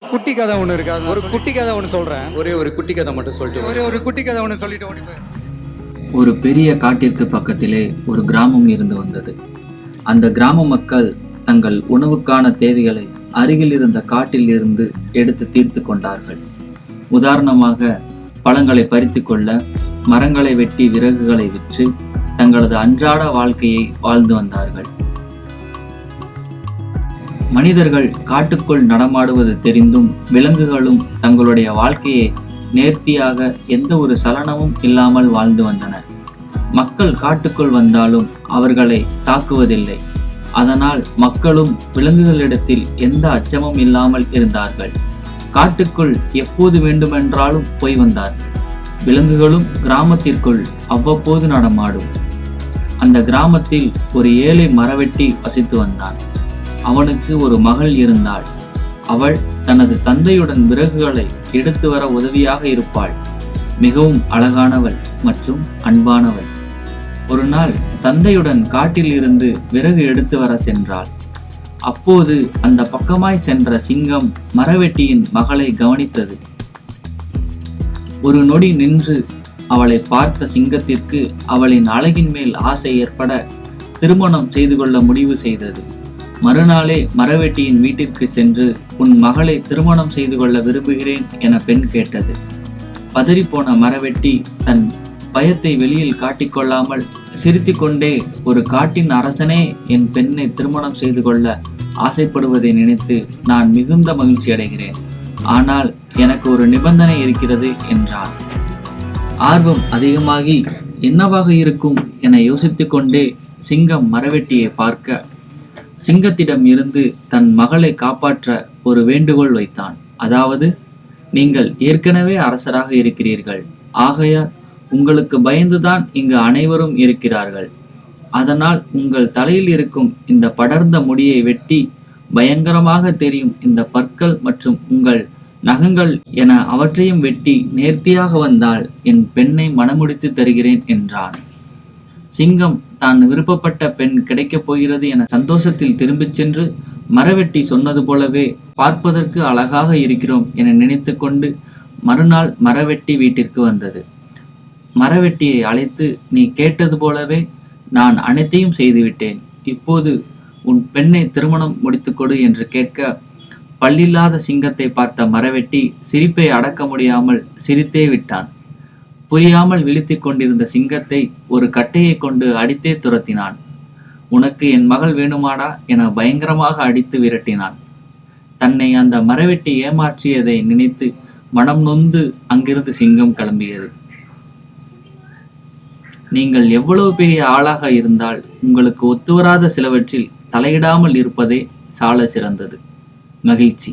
குட்டி கதை ஒன்று இருக்கு. அது ஒரு குட்டி கதை ஒன்று சொல்கிறேன். ஒரே ஒரு குட்டி கதை மட்டும் சொல்லிட்டு ஒரு குட்டி கதை ஒன்று சொல்லிட்டு ஓடி போய். ஒரு பெரிய காட்டிற்கு பக்கத்திலே ஒரு கிராமம் இருந்து வந்தது. அந்த கிராம மக்கள் தங்கள் உணவுக்கான தேவைகளை அருகில் இருந்த காட்டில் இருந்து எடுத்து தீர்த்து கொண்டார்கள். உதாரணமாக, பழங்களை பறித்து கொள்ள, மரங்களை வெட்டி விறகுகளை விற்று தங்களது அன்றாட வாழ்க்கையை வாழ்ந்து வந்தார்கள். மனிதர்கள் காட்டுக்குள் நடமாடுவது தெரிந்தும் விலங்குகளும் தங்களுடைய வாழ்க்கையை நேர்த்தியாக எந்த ஒரு சலனமும் இல்லாமல் வாழ்ந்து வந்தன. மக்கள் காட்டுக்குள் வந்தாலும் அவர்களை தாக்குவதில்லை. அதனால் மக்களும் விலங்குகளிடத்தில் எந்த அச்சமும் இல்லாமல் இருந்தார்கள். காட்டுக்குள் எப்போது வேண்டுமென்றாலும் போய் வந்தார்கள். விலங்குகளும் கிராமத்திற்குள் அவ்வப்போது நடமாடும். அந்த கிராமத்தில் ஒரு ஏழை மரவெட்டி வசித்து வந்தான். அவனுக்கு ஒரு மகள் இருந்தாள். அவள் தனது தந்தையுடன் விறகுகளை எடுத்து வர உதவியாக இருப்பாள். மிகவும் அழகானவள் மற்றும் அன்பானவள். ஒரு நாள் தந்தையுடன் காட்டில் இருந்து விறகு எடுத்து வர சென்றாள். அப்போது அந்த பக்கமாய் சென்ற சிங்கம் மரவெட்டியின் மகளை கவனித்தது. ஒரு நொடி நின்று அவளை பார்த்த சிங்கத்திற்கு அவளின் அழகின் மேல் ஆசை ஏற்பட திருமணம் செய்து கொள்ள முடிவு செய்தது. மறுநாளே மரவெட்டியின் வீட்டிற்கு சென்று, உன் மகளை திருமணம் செய்து கொள்ள விரும்புகிறேன் என பெண் கேட்டது. பதறிப்போன மரவெட்டி தன் பயத்தை வெளியில் காட்டிக்கொள்ளாமல் சிரித்துக்கொண்டே, ஒரு காட்டின் அரசனே என் பெண்ணை திருமணம் செய்து கொள்ள ஆசைப்படுவதை நினைத்து நான் மிகுந்த மகிழ்ச்சி அடைகிறேன். ஆனால் எனக்கு ஒரு நிபந்தனை இருக்கிறது என்றான். ஆர்வம் அதிகமாகி என்னவாக இருக்கும் என யோசித்து கொண்டே சிங்கம் மரவெட்டியை பார்க்க, சிங்கத்திடம் இருந்து தன் மகளை காப்பாற்ற ஒரு வேண்டுகோள் வைத்தான். அதாவது, நீங்கள் ஏற்கனவே அரசராக இருக்கிறீர்கள். ஆகையால் உங்களுக்கு பயந்துதான் இங்கு அனைவரும் இருக்கிறார்கள். அதனால் உங்கள் தலையில் இருக்கும் இந்த படர்ந்த முடியை வெட்டி பயங்கரமாக தெரியும் இந்த பற்கள் மற்றும் உங்கள் நகங்கள் என அவற்றையும் வெட்டி நேர்த்தியாக வந்தால் என் பெண்ணை மணமுடித்து தருகிறேன் என்றான். சிங்கம் தான் விருப்பப்பட்ட பெண் கிடைக்கப் போகிறது என சந்தோஷத்தில் திரும்பிச் சென்று, மரவெட்டி சொன்னது போலவே பார்ப்பதற்கு அழகாக இருக்கிறோம் என நினைத்து கொண்டு மறுநாள் மரவெட்டி வீட்டிற்கு வந்தது. மரவெட்டியை அழைத்து, நீ கேட்டது போலவே நான் அனைத்தையும் செய்துவிட்டேன். இப்போது உன் பெண்ணை திருமணம் முடித்துக்கொடு என்று கேட்க, பல்லில்லாத சிங்கத்தை பார்த்த மரவெட்டி சிரிப்பை அடக்க முடியாமல் சிரித்தே விட்டான். புரியாமல் விழித்துக் கொண்டிருந்த சிங்கத்தை ஒரு கட்டையை கொண்டு அடித்தே துரத்தினான். உனக்கு என் மகள் வேணுமாடா என பயங்கரமாக அடித்து விரட்டினான். தன்னை அந்த மரவெட்டி ஏமாற்றியதை நினைத்து மனம் நொந்து அங்கிருந்து சிங்கம் கிளம்பியது. நீங்கள் எவ்வளவு பெரிய ஆளாக இருந்தால் உங்களுக்கு ஒத்துவராத சிலவற்றில் தலையிடாமல் இருப்பதே சால சிறந்தது. மகிழ்ச்சி.